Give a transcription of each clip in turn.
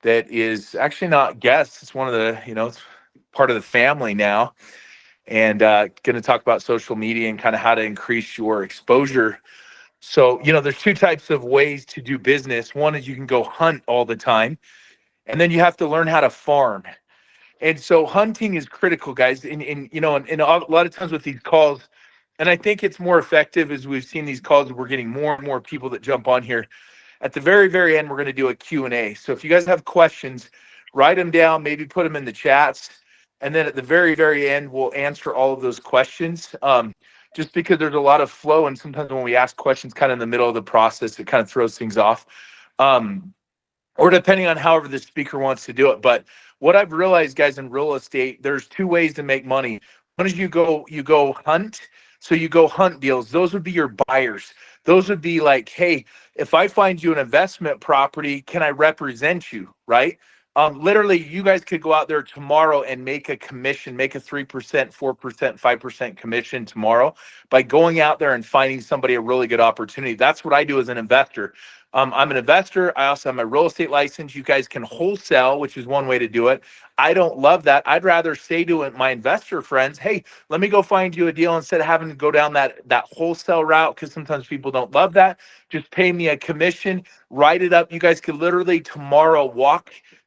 that is actually not guests. It's one of the, it's part of the family now. And going to talk about social media and kind of how to increase your exposure. So, there's two types of ways to do business. One is you can go hunt all the time, and then you have to learn how to farm. And so hunting is critical, guys. And a lot of times with these calls, and I think it's more effective as we've seen these calls, we're getting more and more people that jump on here. At the very, very end, we're going to do a Q&A. So if you guys have questions, write them down, maybe put them in the chats. And then at the very, very end, we'll answer all of those questions. Just because there's a lot of flow. And sometimes when we ask questions kind of in the middle of the process, it kind of throws things off. Or depending on however the speaker wants to do it. But what I've realized, guys, in real estate, there's two ways to make money. One is you go hunt. So you go hunt deals. Those would be your buyers. Those would be like, hey, if I find you an investment property, can I represent you, right? Literally, you guys could go out there tomorrow and make a commission, make a 3%, 4%, 5% commission tomorrow by going out there and finding somebody a really good opportunity. That's what I do as an investor. I'm an investor. I also have my real estate license. You guys can wholesale, which is one way to do it. I don't love that. I'd rather say to my investor friends, hey, let me go find you a deal instead of having to go down that wholesale route, because sometimes people don't love that. Just pay me a commission, write it up. You guys could literally tomorrow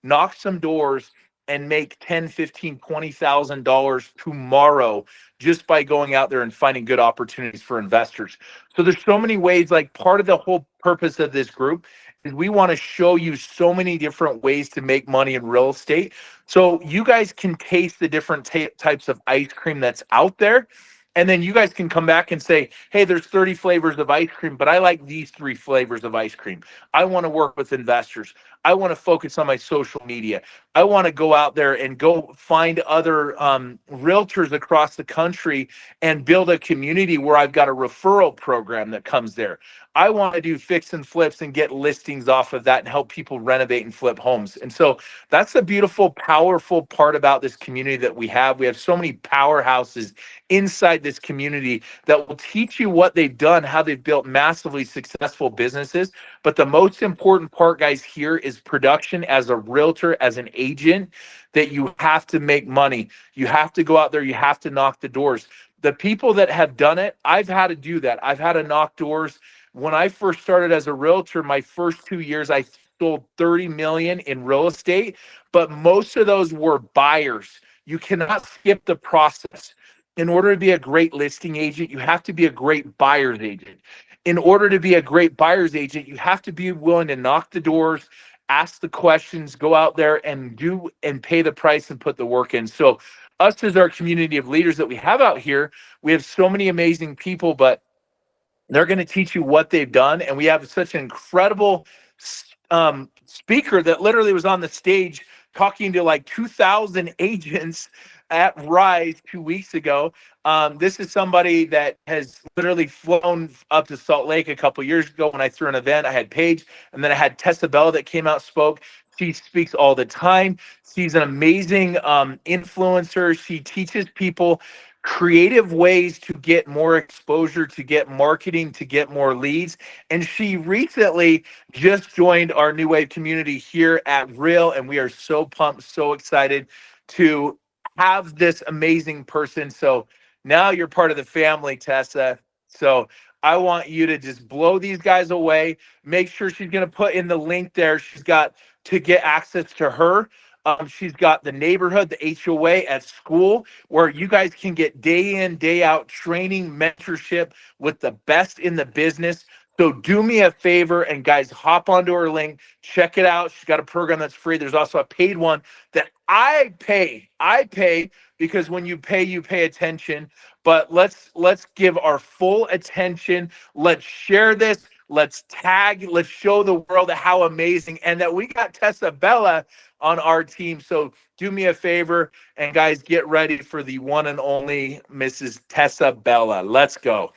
knock some doors and make $10,000, $15,000, $20,000 tomorrow just by going out there and finding good opportunities for investors. So there's so many ways. Like, part of the whole purpose of this group is we want to show you so many different ways to make money in real estate, so you guys can taste the different types of ice cream that's out there. And then you guys can come back and say, hey, there's 30 flavors of ice cream, but I like these 3 flavors of ice cream. I want to work with investors. I want to focus on my social media. I want to go out there and go find other realtors across the country and build a community where I've got a referral program that comes there. I want to do fix and flips and get listings off of that and help people renovate and flip homes. And so that's the beautiful, powerful part about this community that we have. We have so many powerhouses inside this community that will teach you what they've done, how they've built massively successful businesses. But the most important part, guys, here is production as a realtor, as an agent, that you have to make money. You have to go out there. You have to knock the doors. The people that have done it, I've had to do that. I've had to knock doors. When I first started as a realtor, my first 2 years, I sold 30 million in real estate, but most of those were buyers. You cannot skip the process. In order to be a great listing agent, you have to be a great buyer's agent. In order to be a great buyer's agent, you have to be willing to knock the doors, ask the questions, go out there and do and pay the price and put the work in. So us, as our community of leaders that we have out here, we have so many amazing people, but they're going to teach you what they've done. And we have such an incredible speaker that literally was on the stage talking to like 2,000 agents at Rise 2 weeks ago. This is somebody that has literally flown up to Salt Lake a couple years ago when I threw an event. I had Paige, and then I had Tessa Bella that came out, spoke. She speaks all the time. She's an amazing influencer. She teaches people creative ways to get more exposure, to get marketing, to get more leads. And she recently just joined our New Wave community here at Real, and we are so pumped, so excited to have this amazing person. So now you're part of the family, Tessa. So I want you to just blow these guys away. Make sure she's going to put in the link there. She's got to get access to her. She's got the neighborhood, the HOA at school, where you guys can get day in, day out training, mentorship with the best in the business. So do me a favor and guys, hop onto her link, check it out. She's got a program that's free. There's also a paid one that I pay. I pay because when you pay attention. But let's give our full attention. Let's share this. Let's tag. Let's show the world how amazing, and that we got Tessa Bella on our team. So do me a favor and guys, get ready for the one and only Mrs. Tessa Bella. Let's go.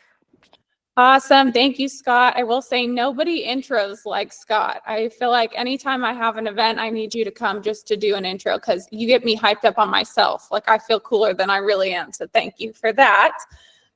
Awesome. Thank you, Scott. I will say nobody intros like Scott. I feel like anytime I have an event, I need you to come just to do an intro because you get me hyped up on myself. Like I feel cooler than I really am. So thank you for that.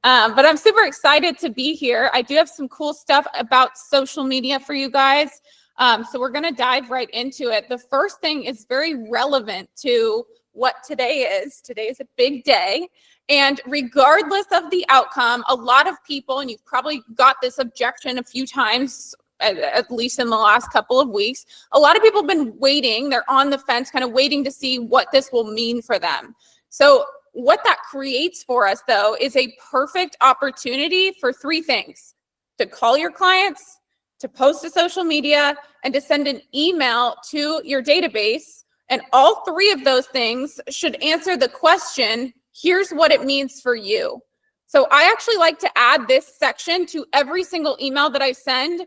But I'm super excited to be here. I do have some cool stuff about social media for you guys. So we're going to dive right into it. The first thing is very relevant to what today is. Today is a big day. And regardless of the outcome, a lot of people, and you've probably got this objection a few times, at least in the last couple of weeks, a lot of people have been waiting. They're on the fence, kind of waiting to see what this will mean for them. So what that creates for us, though, is a perfect opportunity for three things: to call your clients, to post to social media, and to send an email to your database. And all three of those things should answer the question, here's what it means for you. So I actually like to add this section to every single email that I send.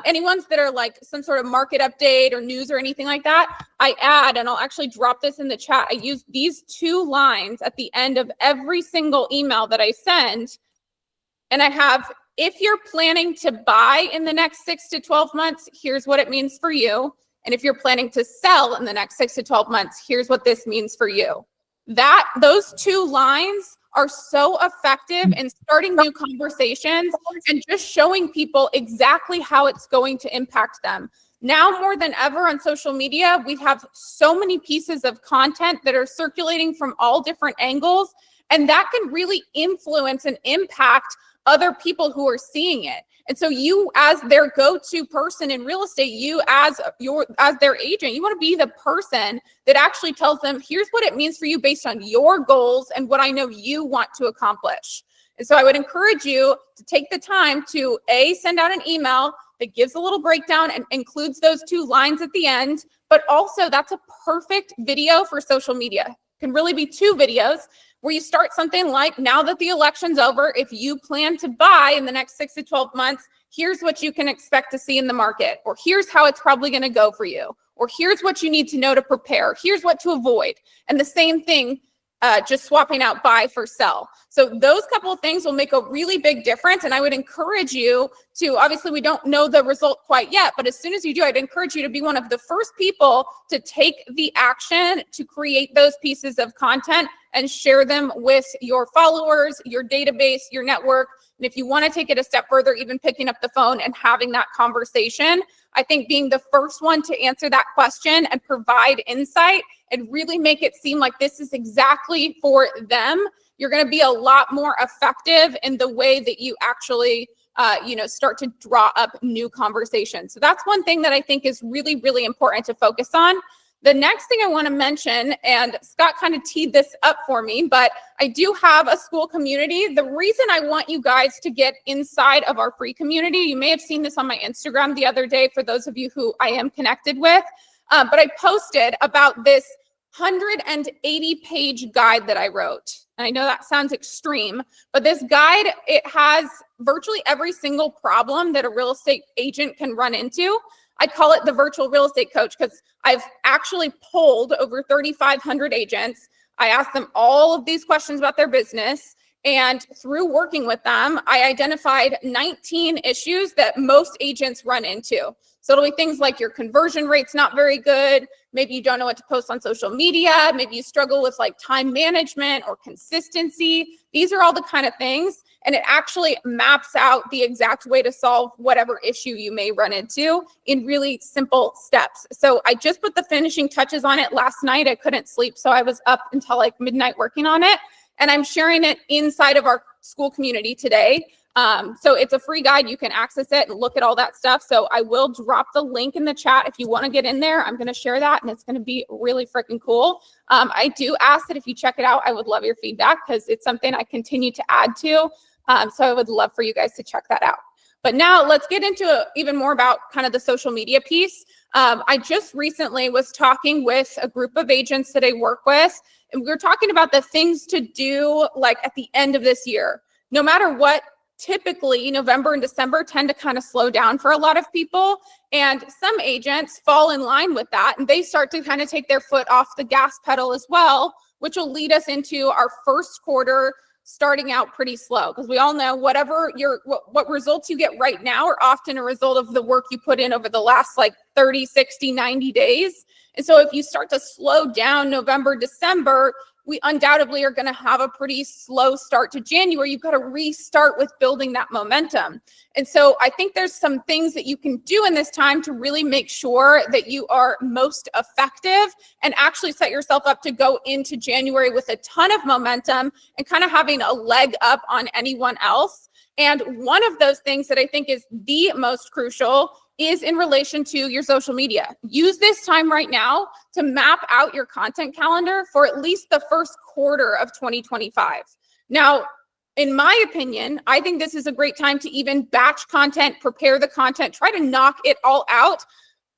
Any ones that are like some sort of market update or news or anything like that, I add, and I'll actually drop this in the chat. I use these 2 lines at the end of every single email that I send. And I have, if you're planning to buy in the next 6 to 12 months, here's what it means for you. And if you're planning to sell in the next 6 to 12 months, here's what this means for you. Those 2 lines are so effective in starting new conversations and just showing people exactly how it's going to impact them. Now more than ever on social media, we have so many pieces of content that are circulating from all different angles, and that can really influence and impact other people who are seeing it. And so you, as their go-to person in real estate, you as their agent, you want to be the person that actually tells them, here's what it means for you based on your goals and what I know you want to accomplish. And so I would encourage you to take the time to send out an email that gives a little breakdown and includes those 2 lines at the end, but also that's a perfect video for social media. It can really be 2 videos where you start something like, now that the election's over, if you plan to buy in the next 6 to 12 months, here's what you can expect to see in the market, or here's how it's probably going to go for you, or here's what you need to know to prepare, here's what to avoid. And the same thing, just swapping out buy for sell. So those couple of things will make a really big difference. And I would encourage you to, obviously we don't know the result quite yet, but as soon as you do, I'd encourage you to be one of the first people to take the action to create those pieces of content and share them with your followers, your database, your network. And if you want to take it a step further, even picking up the phone and having that conversation, I think being the first one to answer that question and provide insight and really make it seem like this is exactly for them, you're going to be a lot more effective in the way that you actually start to draw up new conversations. So that's one thing that I think is really, really important to focus on. The next thing I want to mention, and Scott kind of teed this up for me, but I do have a school community. The reason I want you guys to get inside of our free community, you may have seen this on my Instagram the other day for those of you who I am connected with, but I posted about this 180-page guide that I wrote. And I know that sounds extreme, but this guide, it has virtually every single problem that a real estate agent can run into. I call it the virtual real estate coach because I've actually polled over 3,500 agents. I asked them all of these questions about their business. And through working with them, I identified 19 issues that most agents run into. So it'll be things like your conversion rate's not very good. Maybe you don't know what to post on social media. Maybe you struggle with like time management or consistency. These are all the kind of things. And it actually maps out the exact way to solve whatever issue you may run into in really simple steps. So I just put the finishing touches on it last night. I couldn't sleep, so I was up until like midnight working on it. And I'm sharing it inside of our school community today. So it's a free guide. You can access it and look at all that stuff. So I will drop the link in the chat. If you want to get in there, I'm going to share that and it's going to be really freaking cool. I do ask that if you check it out, I would love your feedback because it's something I continue to add to. So I would love for you guys to check that out. But now let's get into even more about kind of the social media piece. I just recently was talking with a group of agents that I work with, and we were talking about the things to do like at the end of this year. No matter what, typically November and December tend to kind of slow down for a lot of people. And some agents fall in line with that and they start to kind of take their foot off the gas pedal as well, which will lead us into our first quarter starting out pretty slow, because we all know what results you get right now are often a result of the work you put in over the last like 30, 60, 90 days. And so if you start to slow down November, December, we undoubtedly are going to have a pretty slow start to January. You've got to restart with building that momentum. And so I think there's some things that you can do in this time to really make sure that you are most effective and actually set yourself up to go into January with a ton of momentum and kind of having a leg up on anyone else. And one of those things that I think is the most crucial is in relation to your social media. Use this time right now to map out your content calendar for at least the first quarter of 2025. Now, in my opinion, I think this is a great time to even batch content, prepare the content, try to knock it all out.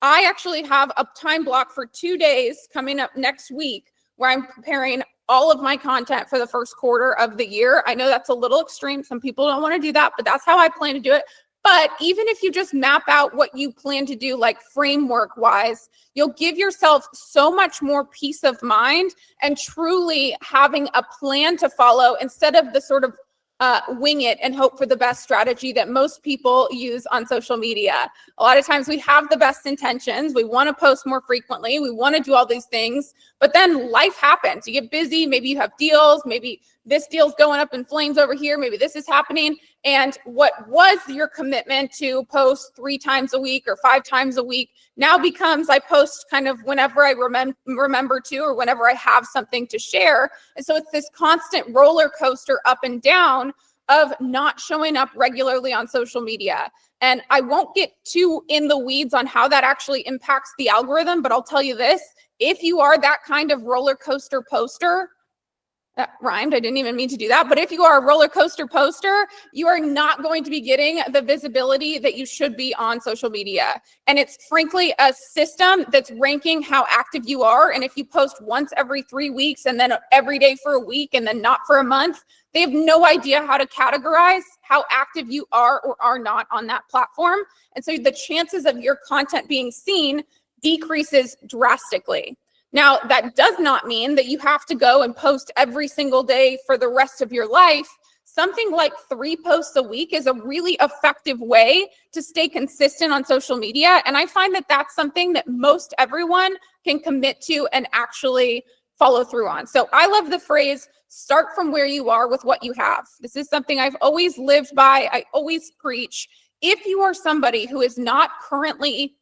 I actually have a time block for 2 days coming up next week where I'm preparing all of my content for the first quarter of the year. I know that's a little extreme. Some people don't want to do that, but that's how I plan to do it. But even if you just map out what you plan to do, like framework wise, you'll give yourself so much more peace of mind and truly having a plan to follow instead of the sort of wing it and hope for the best strategy that most people use on social media. A lot of times we have the best intentions. We want to post more frequently. We want to do all these things, but then life happens. You get busy. Maybe you have deals. Maybe this deal's going up in flames over here. Maybe this is happening. And what was your commitment to post 3 times a week or 5 times a week now becomes I post kind of whenever I remember to or whenever I have something to share. And so it's this constant roller coaster up and down of not showing up regularly on social media. And I won't get too in the weeds on how that actually impacts the algorithm, but I'll tell you this, if you are that kind of roller coaster poster, that rhymed. I didn't even mean to do that. But if you are a roller coaster poster, you are not going to be getting the visibility that you should be on social media. And it's frankly a system that's ranking how active you are. And if you post once every 3 weeks and then every day for a week and then not for a month, they have no idea how to categorize how active you are or are not on that platform. And so the chances of your content being seen decreases drastically. Now, that does not mean that you have to go and post every single day for the rest of your life. Something like 3 posts a week is a really effective way to stay consistent on social media. And I find that that's something that most everyone can commit to and actually follow through on. So I love the phrase, start from where you are with what you have. This is something I've always lived by. I always preach. If you are somebody who is not currently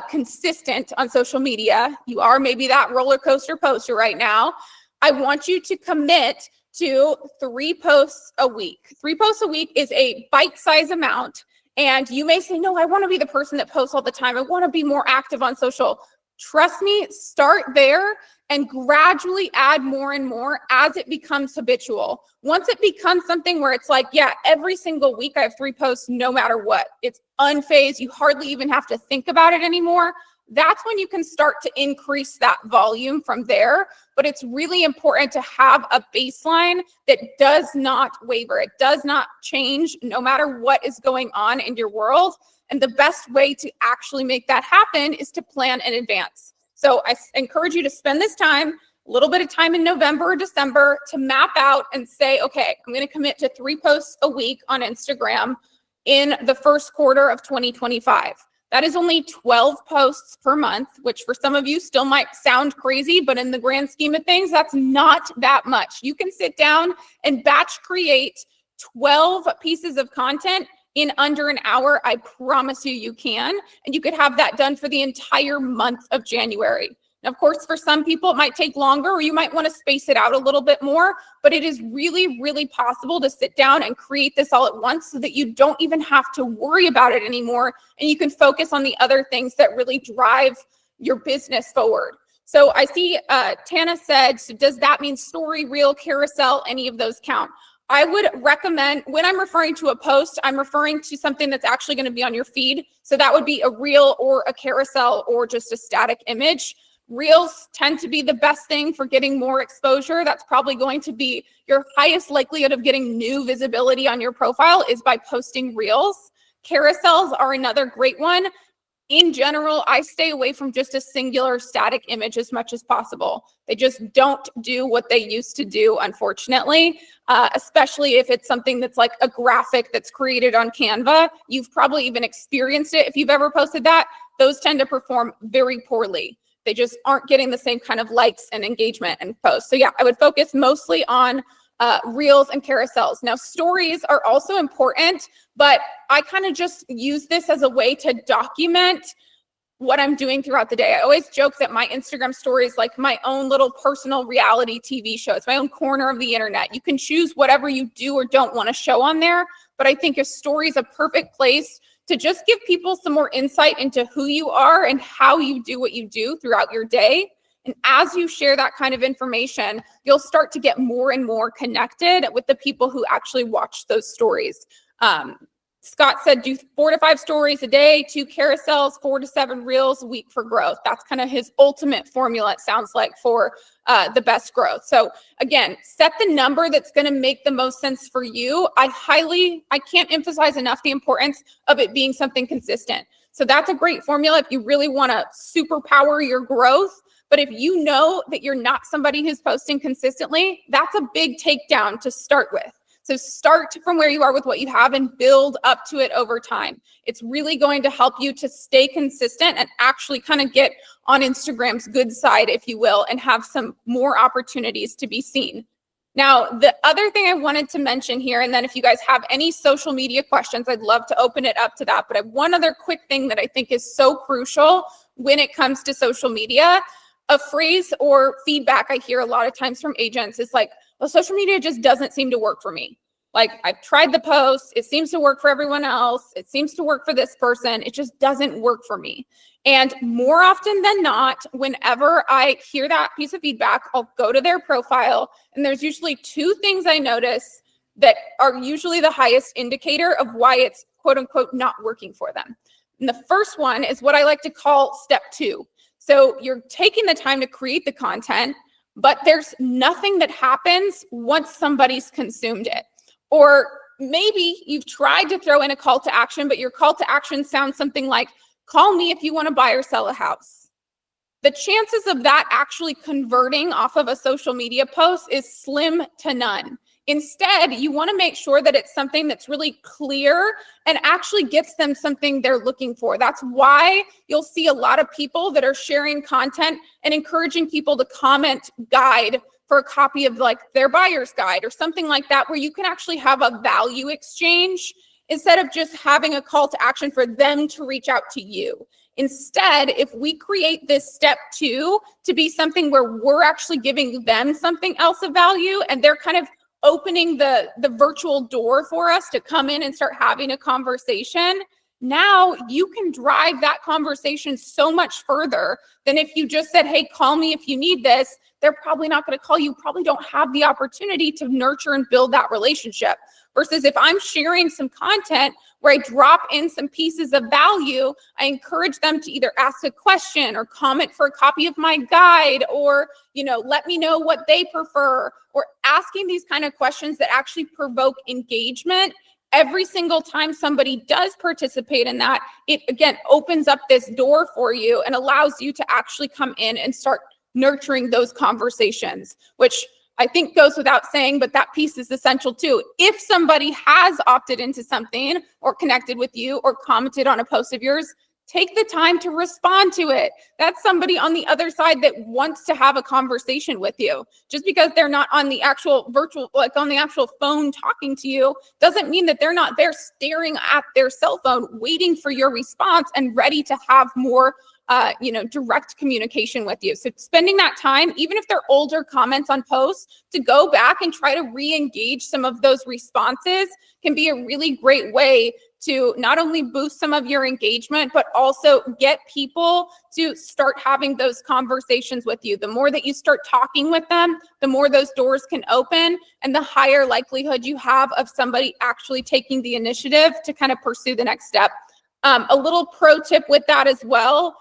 consistent on social media, you are maybe that roller coaster poster right now, I want you to commit to 3 posts a week. 3 posts a week is a bite-sized amount. And you may say, no, I want to be the person that posts all the time. I want to be more active on social. Trust me, start there and gradually add more and more as it becomes habitual. Once it becomes something where it's like, yeah, every single week I have 3 posts no matter what. It's unfazed. You hardly even have to think about it anymore. That's when you can start to increase that volume from there. But it's really important to have a baseline that does not waver. It does not change no matter what is going on in your world. And the best way to actually make that happen is to plan in advance. So I encourage you to spend this time, a little bit of time in November or December to map out and say, okay, I'm going to commit to 3 posts a week on Instagram in the first quarter of 2025. That is only 12 posts per month, which for some of you still might sound crazy, but in the grand scheme of things, that's not that much. You can sit down and batch create 12 pieces of content in under an hour. I promise you, you can. And you could have that done for the entire month of January. Now, of course, for some people, it might take longer, or you might want to space it out a little bit more, but it is really, really possible to sit down and create this all at once so that you don't even have to worry about it anymore. And you can focus on the other things that really drive your business forward. So I see Tana said, so does that mean story, reel, carousel, any of those count? I would recommend, when I'm referring to a post, I'm referring to something that's actually going to be on your feed. So that would be a reel or a carousel or just a static image. Reels tend to be the best thing for getting more exposure. That's probably going to be your highest likelihood of getting new visibility on your profile is by posting reels. Carousels are another great one. In general, I stay away from just a singular static image as much as possible. They just don't do what they used to do, unfortunately, especially if it's something that's like a graphic that's created on Canva. You've probably even experienced it if you've ever posted that. Those tend to perform very poorly. They just aren't getting the same kind of likes and engagement and posts. So yeah, I would focus mostly on reels and carousels. Now, stories are also important, but I kind of just use this as a way to document what I'm doing throughout the day. I always joke that my Instagram story is like my own little personal reality TV show. It's my own corner of the internet. You can choose whatever you do or don't want to show on there, but I think a story is a perfect place to just give people some more insight into who you are and how you do what you do throughout your day. And as you share that kind of information, you'll start to get more and more connected with the people who actually watch those stories. Scott said do 4 to 5 stories a day, 2 carousels, 4 to 7 reels a week for growth. That's kind of his ultimate formula, it sounds like, for the best growth. So again, set the number that's going to make the most sense for you. I can't emphasize enough the importance of it being something consistent. So that's a great formula if you really want to superpower your growth. But if you know that you're not somebody who's posting consistently, that's a big takedown to start with. So start from where you are with what you have and build up to it over time. It's really going to help you to stay consistent and actually kind of get on Instagram's good side, if you will, and have some more opportunities to be seen. Now, the other thing I wanted to mention here, and then if you guys have any social media questions, I'd love to open it up to that. But I have one other quick thing that I think is so crucial when it comes to social media. A phrase or feedback I hear a lot of times from agents is like, well, social media just doesn't seem to work for me. Like, I've tried the posts, it seems to work for everyone else, it seems to work for this person, it just doesn't work for me. And more often than not, whenever I hear that piece of feedback, I'll go to their profile, and there's usually 2 things I notice that are usually the highest indicator of why it's quote unquote not working for them. And the first one is what I like to call step 2. So you're taking the time to create the content, but there's nothing that happens once somebody's consumed it. Or maybe you've tried to throw in a call to action, but your call to action sounds something like, call me if you want to buy or sell a house. The chances of that actually converting off of a social media post is slim to none. Instead, you want to make sure that it's something that's really clear and actually gets them something they're looking for. That's why you'll see a lot of people that are sharing content and encouraging people to comment guide for a copy of like their buyer's guide or something like that, where you can actually have a value exchange instead of just having a call to action for them to reach out to you. Instead, if we create this step 2 to be something where we're actually giving them something else of value and they're kind of opening the virtual door for us to come in and start having a conversation, now you can drive that conversation so much further than if you just said, hey, call me if you need this. They're probably not going to call you, probably don't have the opportunity to nurture and build that relationship. Versus if I'm sharing some content where I drop in some pieces of value, I encourage them to either ask a question or comment for a copy of my guide, or, let me know what they prefer, or asking these kind of questions that actually provoke engagement. Every single time somebody does participate in that, it again opens up this door for you and allows you to actually come in and start nurturing those conversations, which I think goes without saying, but that piece is essential too. If somebody has opted into something or connected with you or commented on a post of yours, take the time to respond to it. That's somebody on the other side that wants to have a conversation with you. Just because they're not on the actual virtual, like on the actual phone talking to you, doesn't mean that they're not there staring at their cell phone, waiting for your response and ready to have more direct communication with you. So spending that time, even if they're older comments on posts, to go back and try to re-engage some of those responses can be a really great way to not only boost some of your engagement, but also get people to start having those conversations with you. The more that you start talking with them, the more those doors can open and the higher likelihood you have of somebody actually taking the initiative to kind of pursue the next step. A little pro tip with that as well.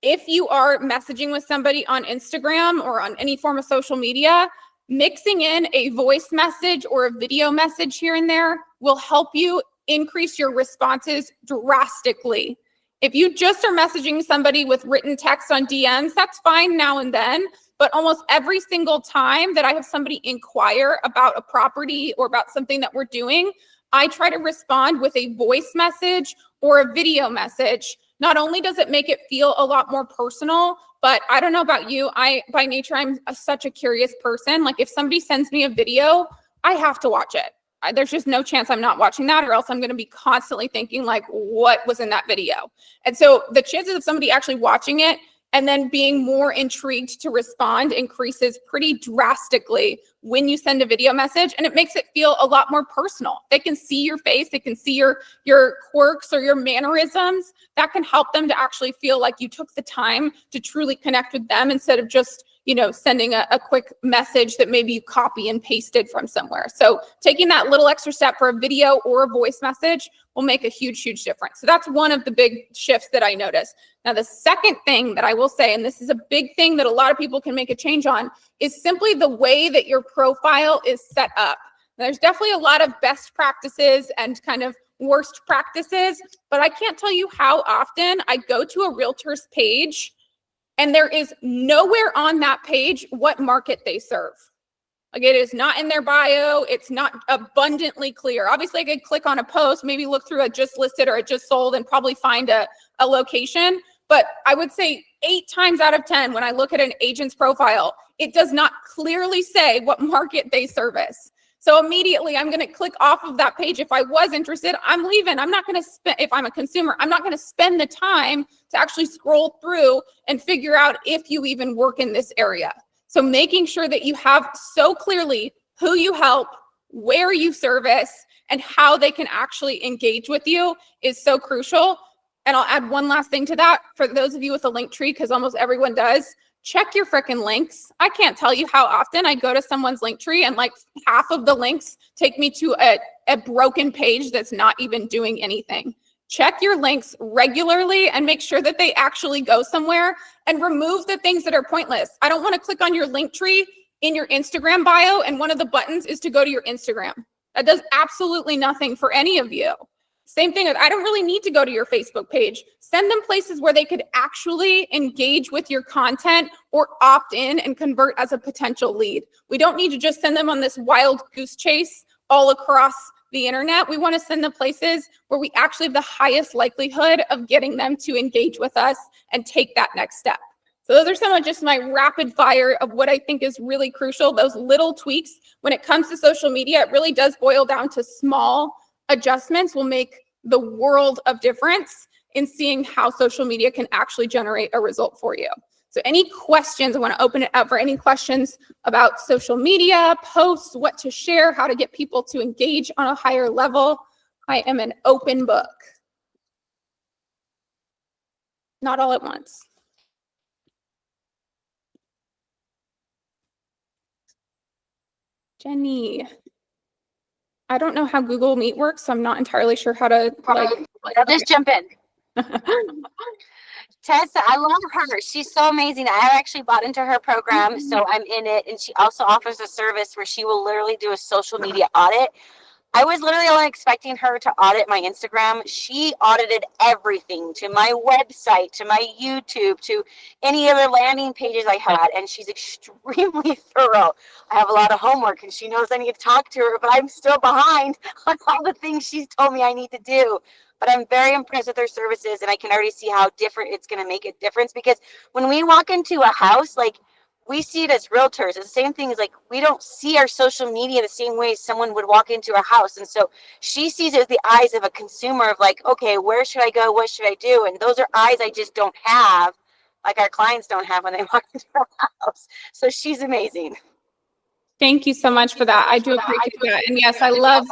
If you are messaging with somebody on Instagram or on any form of social media, mixing in a voice message or a video message here and there will help you increase your responses drastically. If you just are messaging somebody with written text on DMs, that's fine now and then, but almost every single time that I have somebody inquire about a property or about something that we're doing, I try to respond with a voice message or a video message. Not only does it make it feel a lot more personal, but I don't know about you, by nature, I'm such a curious person. Like if somebody sends me a video, I have to watch it. There's just no chance I'm not watching that, or else I'm going to be constantly thinking like, what was in that video? And so the chances of somebody actually watching it and then being more intrigued to respond increases pretty drastically when you send a video message, and it makes it feel a lot more personal. They can see your face, they can see your quirks or your mannerisms. That can help them to actually feel like you took the time to truly connect with them instead of just, you know, sending a quick message that maybe you copy and pasted from somewhere. So taking that little extra step for a video or a voice message will make a huge, huge difference. So that's one of the big shifts that I noticed. Now, the second thing that I will say, and this is a big thing that a lot of people can make a change on, is simply the way that your profile is set up. There's definitely a lot of best practices and kind of worst practices, but I can't tell you how often I go to a realtor's page and there is nowhere on that page what market they serve. Like it is not in their bio. It's not abundantly clear. Obviously, I could click on a post, maybe look through a just listed or a just sold and probably find a location. But I would say 8 times out of 10, when I look at an agent's profile, it does not clearly say what market they service. So immediately I'm going to click off of that page. If I was interested, I'm leaving. I'm not going to spend, if I'm a consumer, I'm not going to spend the time to actually scroll through and figure out if you even work in this area. So making sure that you have so clearly who you help, where you service, and how they can actually engage with you is so crucial. And I'll add one last thing to that. For those of you with a link tree, because almost everyone does, check your freaking links. I can't tell you how often I go to someone's link tree and like half of the links take me to a broken page that's not even doing anything. Check your links regularly and make sure that they actually go somewhere, and remove the things that are pointless. I don't want to click on your link tree in your Instagram bio and one of the buttons is to go to your Instagram. That does absolutely nothing for any of you. Same thing, I don't really need to go to your Facebook page. Send them places where they could actually engage with your content or opt in and convert as a potential lead. We don't need to just send them on this wild goose chase all across the internet. We want to send them places where we actually have the highest likelihood of getting them to engage with us and take that next step. So those are some of just my rapid fire of what I think is really crucial. Those little tweaks when it comes to social media, it really does boil down to small adjustments will make the world of difference in seeing how social media can actually generate a result for you. So any questions, I want to open it up for any questions about social media, posts, what to share, how to get people to engage on a higher level. I am an open book. Not all at once. Jenny. I don't know how Google Meet works, so I'm not entirely sure how to I'll just jump in. Tessa, I love her. She's so amazing. I actually bought into her program, so I'm in it. And she also offers a service where she will literally do a social media audit. I was literally only expecting her to audit my Instagram. She audited everything, to my website, to my YouTube, to any other landing pages I had. And she's extremely thorough. I have a lot of homework and she knows I need to talk to her, but I'm still behind on all the things she's told me I need to do. But I'm very impressed with her services, and I can already see how different it's going to make a difference, because when we walk into a house, like, we see it as realtors. It's the same thing as, like, we don't see our social media the same way someone would walk into our house. And so she sees it with the eyes of a consumer of like, okay, where should I go? What should I do? And those are eyes I just don't have, like our clients don't have when they walk into our house. So she's amazing. Thank you so much for that. I do appreciate that. And yes, I love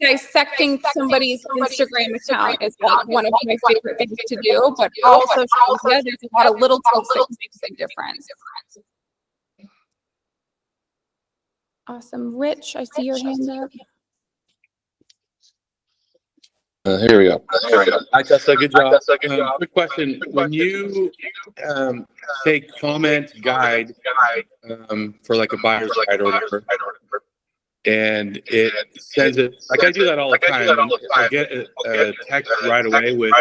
dissecting somebody's Instagram account is like one of my favorite things to do, but all social media, there's a lot of little tweaks that make a big difference. Awesome. Rich, I see your hand up. Here we go. Hi, Tessa. Good job. Quick question. When you say comment guide for like a buyer's guide or whatever, and it sends it, like I do that all the time. And I get a text right away with,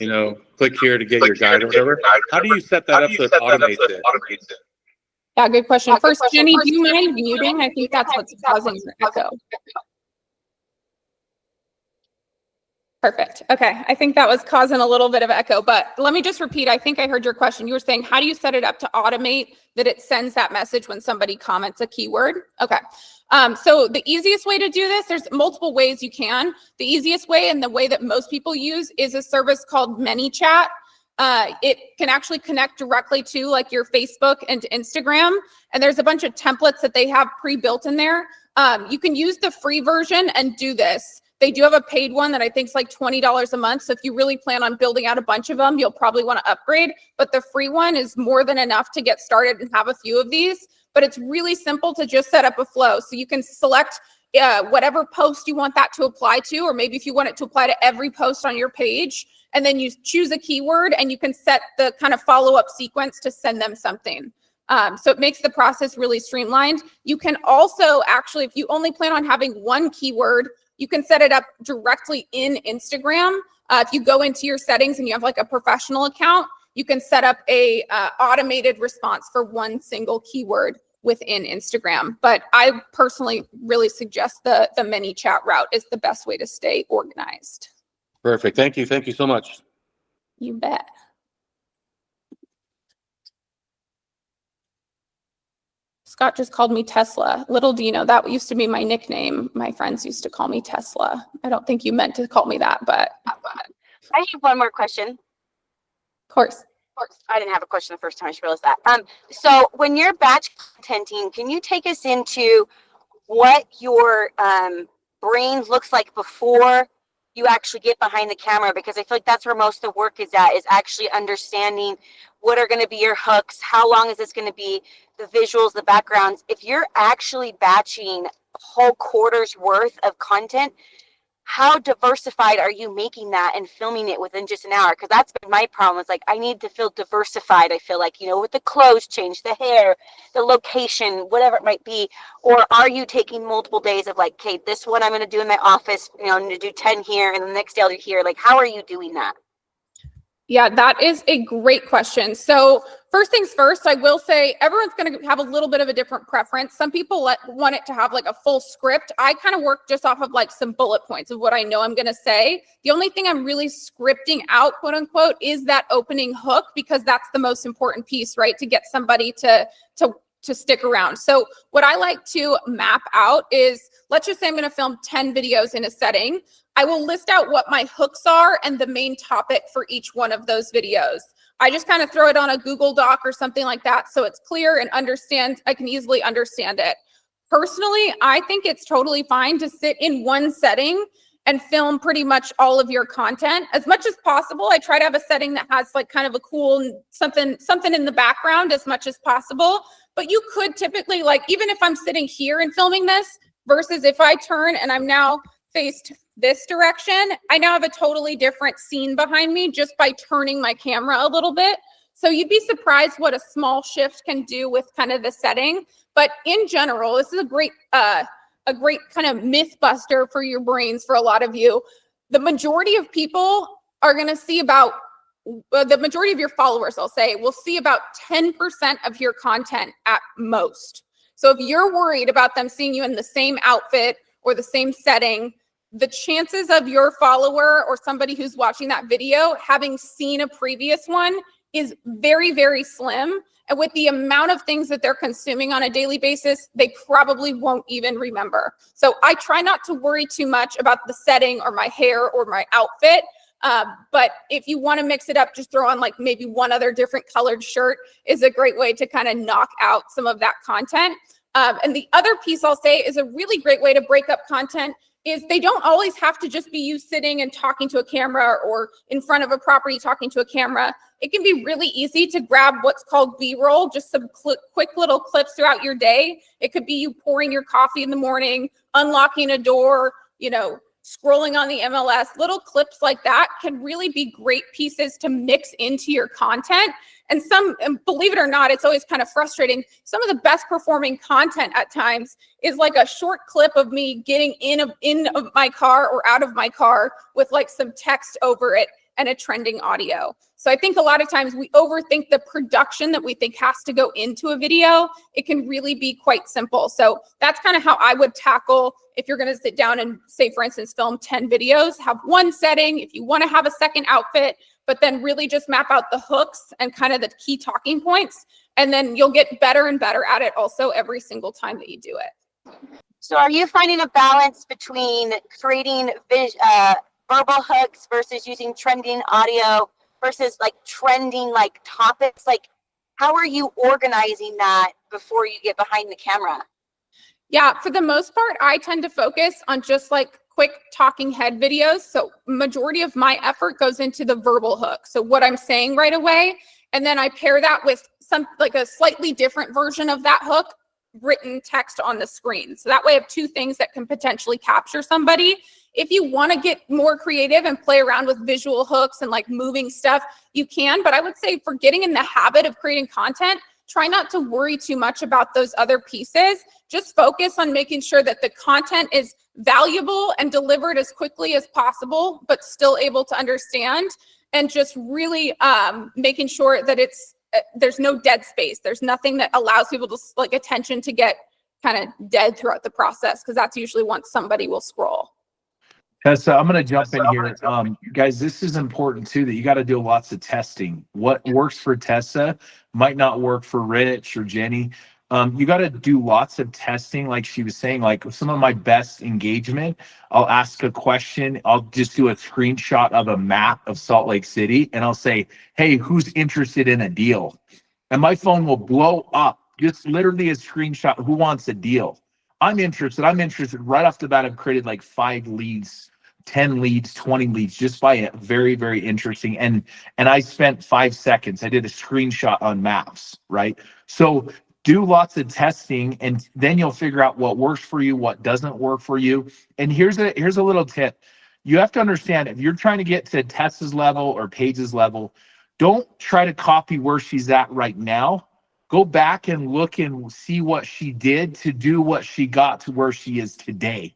you know, click here to get your guide or whatever. How do you set that up so it automates it? Yeah, good question. First, Jenny, do you mind muting? I think that's what's causing your echo. Perfect. Okay. I think that was causing a little bit of echo, but let me just repeat. I think I heard your question. You were saying, how do you set it up to automate that it sends that message when somebody comments a keyword? Okay. So the easiest way to do this, there's multiple ways you can. The easiest way and the way that most people use is a service called ManyChat. It can actually connect directly to like your Facebook and Instagram. And there's a bunch of templates that they have pre-built in there. You can use the free version and do this. They do have a paid one that I think is like $20 a month. So if you really plan on building out a bunch of them, you'll probably want to upgrade. But the free one is more than enough to get started and have a few of these. But it's really simple to just set up a flow. So you can select whatever post you want that to apply to, or maybe if you want it to apply to every post on your page, and then you choose a keyword and you can set the kind of follow-up sequence to send them something. So it makes the process really streamlined. You can also actually, if you only plan on having one keyword, you can set it up directly in Instagram. If you go into your settings and you have like a professional account, you can set up a automated response for one single keyword within Instagram. But I personally really suggest the ManyChat route is the best way to stay organized. Perfect. Thank you. Thank you so much. You bet. Scott just called me Tesla. Little do you know, that used to be my nickname. My friends used to call me Tesla. I don't think you meant to call me that, but. I have one more question. Of course. I didn't have a question the first time. I just realized that. So when you're batch contenting, can you take us into what your brain looks like before you actually get behind the camera? Because I feel like that's where most of the work is at, is actually understanding what are going to be your hooks, how long is this going to be, the visuals, the backgrounds. If you're actually batching a whole quarter's worth of content, how diversified are you making that and filming it within just an hour? Because that's been my problem. It's like, I need to feel diversified. I feel like, with the clothes change, the hair, the location, whatever it might be. Or are you taking multiple days of like, okay, this one I'm going to do in my office, I'm going to do 10 here, and the next day I'll do here. Like, how are you doing that? Yeah, that is a great question. So first things first, I will say everyone's going to have a little bit of a different preference. Some people want it to have like a full script. I kind of work just off of like some bullet points of what I know I'm going to say. The only thing I'm really scripting out, quote unquote, is that opening hook, because that's the most important piece, right? To get somebody to stick around. So what I like to map out is, let's just say I'm going to film 10 videos in a setting. I will list out what my hooks are and the main topic for each one of those videos. I just kind of throw it on a Google Doc or something like that, so it's clear and I can easily understand it. Personally, I think it's totally fine to sit in one setting and film pretty much all of your content as much as possible. I try to have a setting that has like kind of a cool something in the background as much as possible. But you could typically, like, even if I'm sitting here and filming this versus if I turn and I'm now faced this direction, I now have a totally different scene behind me just by turning my camera a little bit. So you'd be surprised what a small shift can do with kind of the setting. But in general, this is a great kind of myth buster for your brains for a lot of you. The majority of people are going to see the majority of your followers, I'll say, will see about 10% of your content at most. So if you're worried about them seeing you in the same outfit or the same setting, the chances of your follower or somebody who's watching that video having seen a previous one is very, very slim. And with the amount of things that they're consuming on a daily basis, they probably won't even remember. So I try not to worry too much about the setting or my hair or my outfit. But if you want to mix it up, just throw on like maybe one other different colored shirt is a great way to kind of knock out some of that content. And the other piece I'll say is a really great way to break up content is they don't always have to just be you sitting and talking to a camera or in front of a property talking to a camera. It can be really easy to grab what's called B-roll, just some quick little clips throughout your day. It could be you pouring your coffee in the morning, unlocking a door, scrolling on the MLS. Little clips like that can really be great pieces to mix into your content. And believe it or not, it's always kind of frustrating. Some of the best performing content at times is like a short clip of me getting in of my car or out of my car with like some text over it. and a trending audio. So I think a lot of times we overthink the production that we think has to go into a video. It can really be quite simple. So that's kind of how I would tackle, if you're going to sit down and say, for instance, film 10 videos, have one setting. If you want to have a second outfit, but then really just map out the hooks and kind of the key talking points. And then you'll get better and better at it also every single time that you do it. So are you finding a balance between creating verbal hooks versus using trending audio versus like trending like topics? Like, how are you organizing that before you get behind the camera? Yeah, for the most part, I tend to focus on just like quick talking head videos. So majority of my effort goes into the verbal hook. So what I'm saying right away, and then I pair that with some like a slightly different version of that hook, written text on the screen. So that way I have two things that can potentially capture somebody. If you want to get more creative and play around with visual hooks and like moving stuff, you can. But I would say for getting in the habit of creating content, try not to worry too much about those other pieces. Just focus on making sure that the content is valuable and delivered as quickly as possible, but still able to understand, and just really making sure that there's no dead space. There's nothing that allows people to like attention to get kind of dead throughout the process, because that's usually once somebody will scroll. Tessa, I'm going to jump in here. Guys, this is important too, that you got to do lots of testing. What works for Tessa might not work for Rich or Jenny. You got to do lots of testing. Like she was saying, like some of my best engagement, I'll ask a question. I'll just do a screenshot of a map of Salt Lake City, and I'll say, hey, who's interested in a deal? And my phone will blow up, just literally a screenshot. Who wants a deal? I'm interested. Right off the bat, I've created like 5 leads, 10 leads, 20 leads, just by it. Very, very interesting. And I spent 5 seconds. I did a screenshot on maps, right? So do lots of testing, and then you'll figure out what works for you, what doesn't work for you. And here's a little tip. You have to understand, if you're trying to get to Tessa's level or Paige's level, don't try to copy where she's at right now. Go back and look and see what she did to do what she got to where she is today.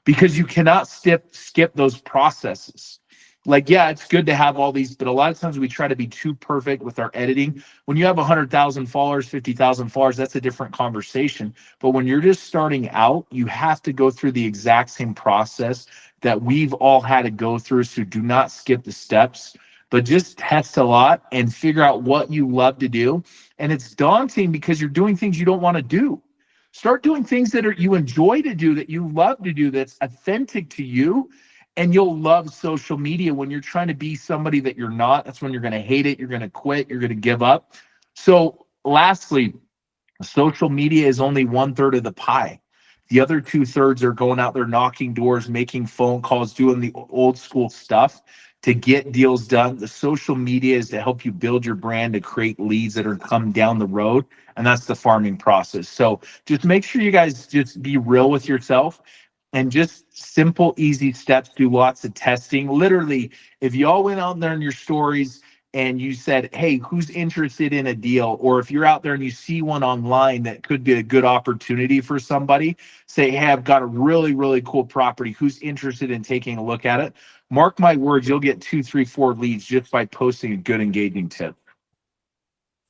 Because you cannot skip those processes. Like, yeah, it's good to have all these, but a lot of times we try to be too perfect with our editing. When you have 100,000 followers, 50,000 followers, that's a different conversation. But when you're just starting out, you have to go through the exact same process that we've all had to go through. So do not skip the steps, but just test a lot and figure out what you love to do. And it's daunting because you're doing things you don't want to do. Start doing things that you enjoy to do, that you love to do, that's authentic to you. And you'll love social media. When you're trying to be somebody that you're not, that's when you're going to hate it. You're going to quit. You're going to give up. So lastly, social media is only 1/3 of the pie. The other 2/3 are going out there, knocking doors, making phone calls, doing the old school stuff to get deals done. The social media is to help you build your brand, to create leads that are come down the road. And that's the farming process. So just make sure you guys just be real with yourself. And just simple, easy steps, do lots of testing. Literally, if y'all went out there in your stories and you said, hey, who's interested in a deal? Or if you're out there and you see one online that could be a good opportunity for somebody, say, hey, I've got a really, really cool property. Who's interested in taking a look at it? Mark my words, you'll get 2, 3, 4 leads just by posting a good engaging tip.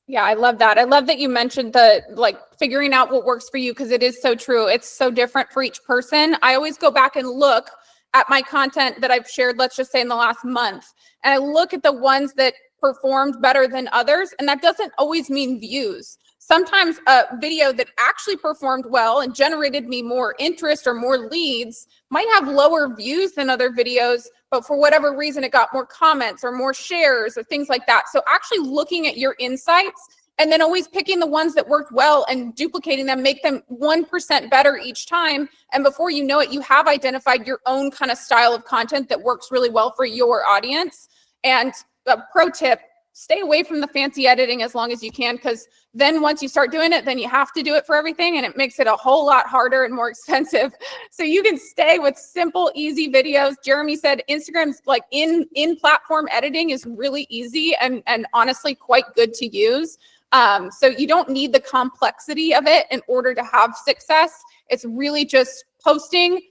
Yeah, I love that. I love that you mentioned the like figuring out what works for you, because it is so true. It's so different for each person. I always go back and look at my content that I've shared, let's just say in the last month, and I look at the ones that performed better than others. And that doesn't always mean views. Sometimes a video that actually performed well and generated me more interest or more leads might have lower views than other videos, but for whatever reason, it got more comments or more shares or things like that. So actually looking at your insights and then always picking the ones that worked well and duplicating them, make them 1% better each time. And before you know it, you have identified your own kind of style of content that works really well for your audience. And a pro tip, stay away from the fancy editing as long as you can, because then once you start doing it, then you have to do it for everything, and it makes it a whole lot harder and more expensive. So you can stay with simple, easy videos. Jeremy said Instagram's like in-platform editing is really easy and honestly quite good to use. So you don't need the complexity of it in order to have success. It's really just posting,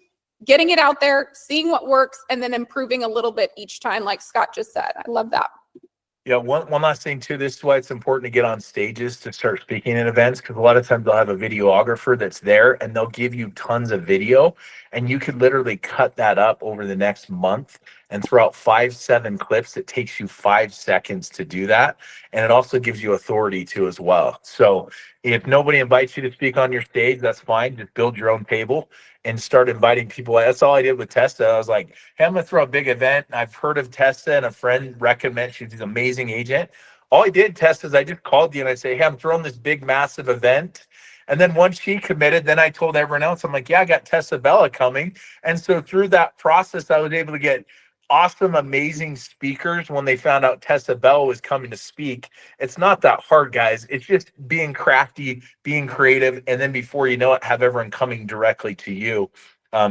getting it out there, seeing what works, and then improving a little bit each time, like Scott just said. I love that. Yeah, one last thing too. This is why it's important to get on stages to start speaking at events, because a lot of times they'll have a videographer that's there and they'll give you tons of video, and you could literally cut that up over the next month and throw out 5-7 clips. It takes you 5 seconds to do that, and it also gives you authority too as well. So if nobody invites you to speak on your stage, that's fine. Just build your own table and start inviting people. That's all I did with Tessa. I was like, hey, I'm gonna throw a big event. I've heard of Tessa, and a friend recommends she's an amazing agent. All I did, Tessa, is I just called you and I say, hey, I'm throwing this big, massive event. And then once she committed, then I told everyone else, I'm like, yeah, I got Tessa Bella coming. And so through that process, I was able to get awesome, amazing speakers when they found out Tessa Bell was coming to speak. It's not that hard, guys. It's just being crafty, being creative, and then before you know it, have everyone coming directly to you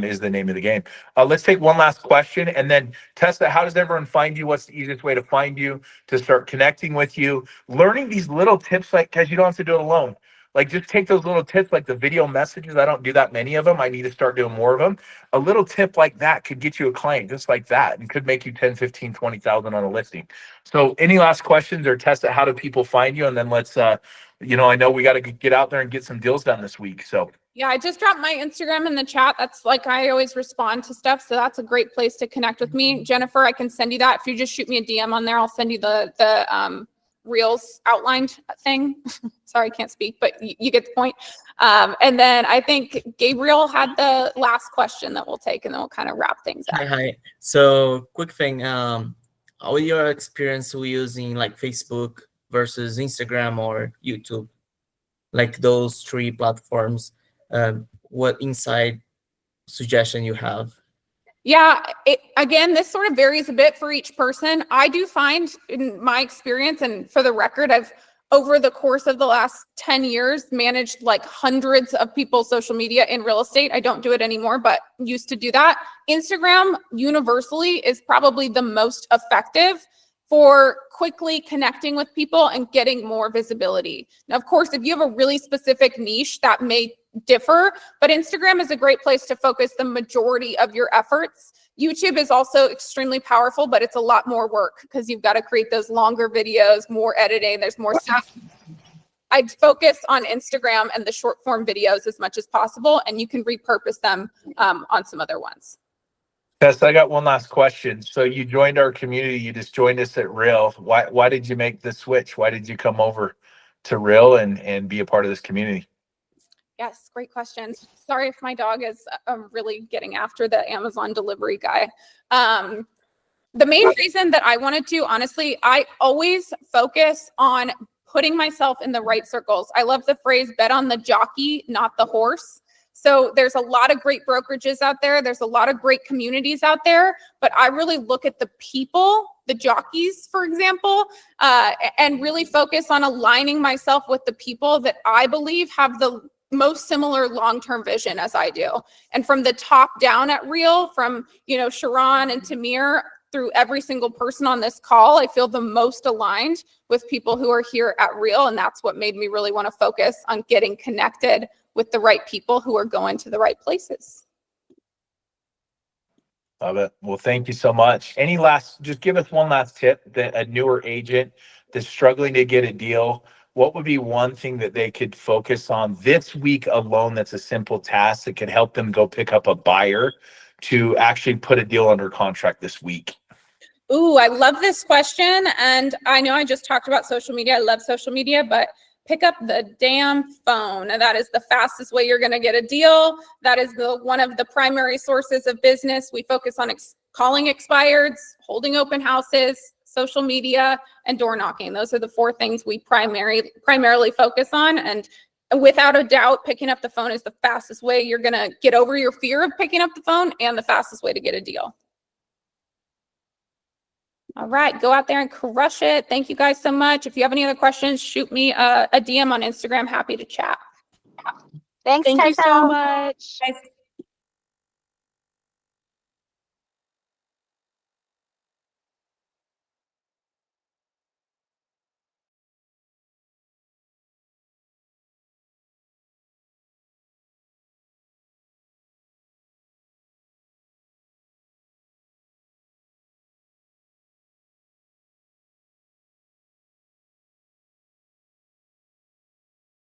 is the name of the game. Let's take one last question. And then Tessa, how does everyone find you? What's the easiest way to find you, to start connecting with you? Learning these little tips, like, because you don't have to do it alone. Like, just take those little tips, like the video messages. I don't do that many of them. I need to start doing more of them. A little tip like that could get you a client just like that, and could make you 10, 15, 20,000 on a listing. So any last questions, or Tessa, how do people find you? And then let's, I know we got to get out there and get some deals done this week. So yeah, I just dropped my Instagram in the chat. That's like, I always respond to stuff. So that's a great place to connect with me. Jennifer, I can send you that. If you just shoot me a DM on there, I'll send you the Reels outlined thing. Sorry, I can't speak, but you get the point. And then I think Gabriel had the last question that we'll take, and then we'll kind of wrap things up. Hi. So quick thing, all your experience with using like Facebook versus Instagram or YouTube, like those 3 platforms, what inside suggestion you have? Yeah, again, this sort of varies a bit for each person. I do find, in my experience, and for the record, I've over the course of the last 10 years managed like hundreds of people's social media in real estate. I don't do it anymore, but used to do that. Instagram universally is probably the most effective for quickly connecting with people and getting more visibility. Now, of course, if you have a really specific niche, that may differ, but Instagram is a great place to focus the majority of your efforts. YouTube is also extremely powerful, but it's a lot more work because you've got to create those longer videos, more editing, there's more stuff. I'd focus on Instagram and the short form videos as much as possible, and you can repurpose them on some other ones. Tess, I got one last question. So you joined our community. You just joined us at Real. Why did you make the switch? Why did you come over to Real and be a part of this community? Yes, great questions. Sorry if my dog is really getting after the Amazon delivery guy. The main reason that I wanted to, honestly, I always focus on putting myself in the right circles. I love the phrase, bet on the jockey, not the horse. So there's a lot of great brokerages out there. There's a lot of great communities out there, but I really look at the people, the jockeys, for example, and really focus on aligning myself with the people that I believe have the most similar long-term vision as I do. And from the top down at Real, from, Sharon and Tamir, through every single person on this call, I feel the most aligned with people who are here at Real. And that's what made me really want to focus on getting connected with the right people who are going to the right places. Love it. Well, thank you so much. Just give us one last tip that a newer agent that's struggling to get a deal, what would be one thing that they could focus on this week alone that's a simple task that could help them go pick up a buyer to actually put a deal under contract this week? Ooh, I love this question. And I know I just talked about social media. I love social media, but pick up the damn phone. And that is the fastest way you're going to get a deal. That is one of the primary sources of business. We focus on calling expireds, holding open houses, social media, and door knocking. Those are the 4 things we primarily focus on. And without a doubt, picking up the phone is the fastest way you're going to get over your fear of picking up the phone, and the fastest way to get a deal. All right, go out there and crush it. Thank you guys so much. If you have any other questions, shoot me a DM on Instagram. Happy to chat. Thanks, Thank you Tessa. so much. Guys,